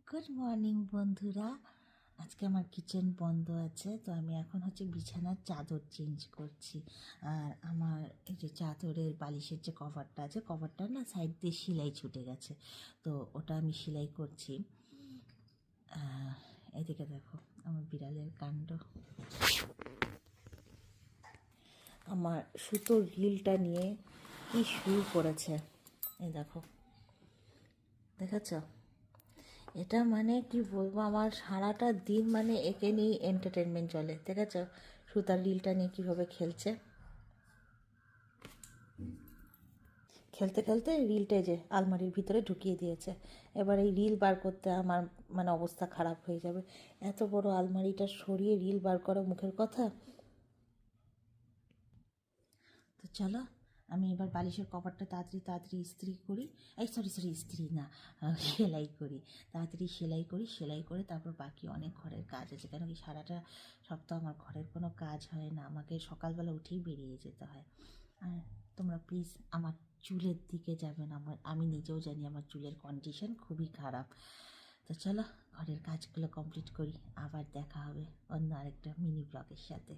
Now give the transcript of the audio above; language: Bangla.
গুড মর্নিং বন্ধুরা। আজকে আমার কিচেন বন্ধ আছে, তো আমি এখন বিছানার চাদর চেঞ্জ করছি। আর আমার এই যে চাদরের বালিশের যে কভারটা আছে, কভারটা না সাইড দিয়ে সেলাই ছুটে গেছে, তো ওটা আমি সেলাই করছি। এদিকে দেখো আমার বিড়ালের কাণ্ড। আমার সুতোর রিলটা নিয়ে কি শুরু করেছে, এই দেখো, দেখাচ্ছ? এটা মানে কি বলবো, আমার সারাটা দিন মানে একে নিয়ে এন্টারটেনমেন্ট চলে। দেখেছ সুতার রিলটা নিয়ে কীভাবে খেলছে। খেলতে খেলতে রিলটা যে আলমারির ভিতরে ঢুকিয়ে দিয়েছে। এবার এই রিল বার করতে আমার মানে অবস্থা খারাপ হয়ে যাবে। এত বড় আলমারিটা সরিয়ে রিল বার করা মুখের কথা। তো চলো আমি এবার বালিশের কভারটা তাড়াতাড়ি তাড়াতাড়ি ইস্ত্রি করি। এই সরি সরি, ইস্ত্রি না, সেলাই করি। তাড়াতাড়ি সেলাই করি, সেলাই করে তারপর বাকি অনেক ঘরের কাজ আছে, কেন কি সারাটা সপ্তাহ আমার ঘরের কোনো কাজ হয় না, আমাকে সকালবেলা উঠেই বেরিয়ে যেতে হয়। আর তোমরা প্লিজ আমার চুলের দিকে যাবেন, আমি নিজেও জানি আমার চুলের কন্ডিশন খুবই খারাপ। তো চলো ঘরের কাজগুলো কমপ্লিট করি, আবার দেখা হবে অন্য আরেকটা মিনি ব্লগের সাথে।